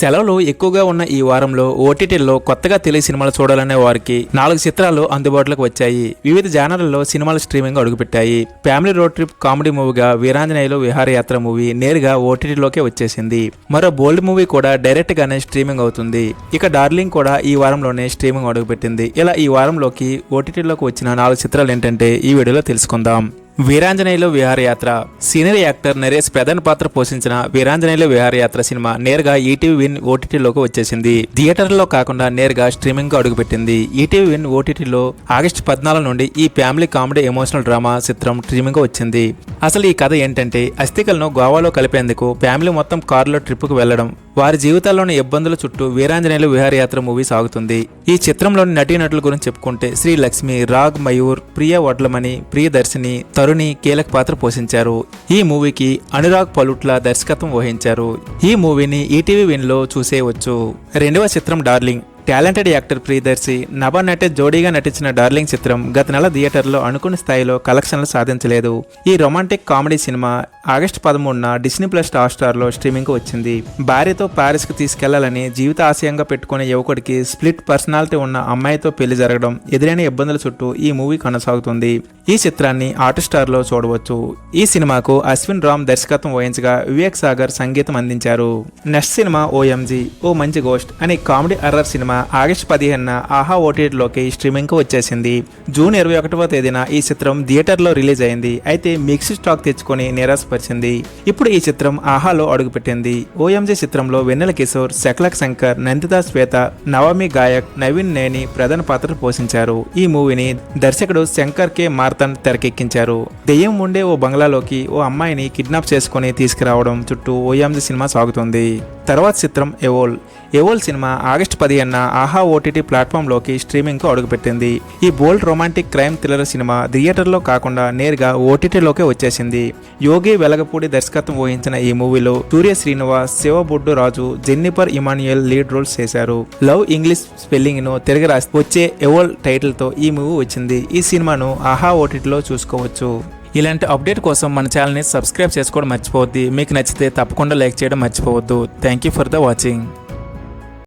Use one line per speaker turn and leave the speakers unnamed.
సెలవులు ఎక్కువగా ఉన్న ఈ వారంలో ఓటీటీల్లో కొత్తగా తెలుగు సినిమాలు చూడాలనే వారికి 4 చిత్రాలు అందుబాటులోకి వచ్చాయి. వివిధ జానర్లలో సినిమాలు స్ట్రీమింగ్ అడుగుపెట్టాయి. ఫ్యామిలీ రోడ్ ట్రిప్ కామెడీ మూవీగా వీరాంజనేయులు విహారయాత్ర మూవీ నేరుగా ఓటీటీలోకే వచ్చేసింది. మరో బోల్డ్ మూవీ కూడా డైరెక్ట్ గానే స్ట్రీమింగ్ అవుతుంది. ఇక డార్లింగ్ కూడా ఈ వారంలోనే స్ట్రీమింగ్ అడుగుపెట్టింది. ఇలా ఈ వారంలోకి ఓటీటీలోకి వచ్చిన 4 చిత్రాలు ఏంటంటే ఈ వీడియోలో తెలుసుకుందాం. వీరాంజనేయులు విహారయాత్ర. సీనియర్ యాక్టర్ నరేష్ ప్రధాన పాత్ర పోషించిన వీరాంజనేయులు విహారయాత్ర సినిమా నేరుగా ఈటీవీ విన్ ఓటీటీలోకి వచ్చేసింది. థియేటర్లో కాకుండా నేరుగా స్ట్రీమింగ్ కు అడుగుపెట్టింది. ఈటీవీ విన్ ఓటీటీలో ఆగస్టు 14 నుండి ఈ ఫ్యామిలీ కామెడీ ఎమోషనల్ డ్రామా చిత్రం స్ట్రీమింగ్ వచ్చింది. అసలు ఈ కథ ఏంటంటే అస్థికలను గోవాలో కలిపేందుకు ఫ్యామిలీ మొత్తం కారులో ట్రిప్కు వెళ్లడం, వారి జీవితాల్లోని ఇబ్బందుల చుట్టూ వీరాంజనేయులు విహారయాత్ర మూవీ సాగుతుంది. ఈ చిత్రంలోని నటీనటుల గురించి చెప్పుకుంటే శ్రీలక్ష్మి, రాగ్ మయూర్, ప్రియ వడ్లమణి, ప్రియదర్శిని, తరుణి కీలక పాత్ర పోషించారు. ఈ మూవీకి అనురాగ్ పలుట్ల దర్శకత్వం వహించారు. ఈ మూవీని ఈటీవీ విన్ లో చూసేయవచ్చు. రెండవ చిత్రం darling. Talented actor Priyadarshi, Nabha Natesh జోడీగా నటించిన డార్లింగ్ చిత్రం గత నెల థియేటర్లో అనుకున్న స్థాయిలో కలెక్షన్లు సాధించలేదు. ఈ రొమాంటిక్ కామెడీ సినిమా ఆగస్టు 13న డిస్నీ ప్లస్ స్టార్ లో స్ట్రీమింగ్ కు వచ్చింది. భార్యతో ప్యారిస్ కు తీసుకెళ్లాలని జీవిత ఆశయంగా పెట్టుకునే యువకుడికి స్ప్లిట్ పర్సనాలిటీ ఉన్న అమ్మాయితో పెళ్లి జరగడం, ఎదురైన ఇబ్బందుల చుట్టూ ఈ మూవీ కొనసాగుతుంది. ఈ చిత్రాన్ని హాట్‌స్టార్ లో చూడవచ్చు. ఈ సినిమాకు అశ్విన్ రామ్ దర్శకత్వం వహించగా వివేక్ సాగర్ సంగీతం అందించారు. నెక్స్ట్ సినిమా ఓఎంజీ, ఓ మంచి గోస్ట్ అనే కామెడీ హర్రర్ సినిమా ఆగస్టు 15న ఆహా ఓటీటీలోకి స్ట్రీమింగ్ కు వచ్చేసింది. జూన్ 21వ తేదీన ఈ చిత్రం థియేటర్లో రిలీజ్ అయింది. అయితే మిక్స్డ్ స్టాక్ తెచ్చుకొని నిరాశపరిచింది. ఇప్పుడు ఈ చిత్రం ఆహాలో అడుగుపెట్టింది. ఓఎంజీ చిత్రంలో వెన్నెల కిషోర్, శక్లక్ శంకర్, నందితా శ్వేత, నవమి గాయక్, నవీన్ నేని ప్రధాన పాత్రలు పోషించారు. ఈ మూవీని దర్శకుడు శంకర్ కే మార్తన్ తెరకెక్కించారు. దెయ్యం ఉండే ఓ బంగ్లాలోకి ఓ అమ్మాయిని కిడ్నాప్ చేసుకుని తీసుకురావడం చుట్టూ ఓఎంజీ సినిమా సాగుతుంది. తర్వాత చిత్రం ఎవోల్ సినిమా ఆగస్టు 15న ఆహా ఓటీటీ ప్లాట్ఫామ్లోకి స్ట్రీమింగ్ కు అడుగుపెట్టింది. ఈ బోల్డ్ రొమాంటిక్ క్రైమ్ థ్రిల్లర్ సినిమా థియేటర్లో కాకుండా నేరుగా ఓటీటీలోకే వచ్చేసింది. యోగి వెలగపూడి దర్శకత్వం వహించిన ఈ మూవీలో సూర్య శ్రీనివాస్, శివబొడ్డు రాజు, జెన్నిఫర్ ఇమాన్యుయల్ లీడ్ రోల్స్ చేశారు. లవ్ ఇంగ్లీష్ స్పెల్లింగ్ ను తిరగ రాసి వచ్చే ఎవోల్ టైటిల్ తో ఈ మూవీ వచ్చింది. ఈ సినిమాను ఆహా ఓటీటీలో చూసుకోవచ్చు. ఇలాంటి అప్డేట్ కోసం మన ఛానల్ని సబ్స్క్రైబ్ చేసుకోవడం మర్చిపోవద్దు. మీకు నచ్చితే తప్పకుండా లైక్ చేయడం మర్చిపోవద్దు. Thank you for the watching.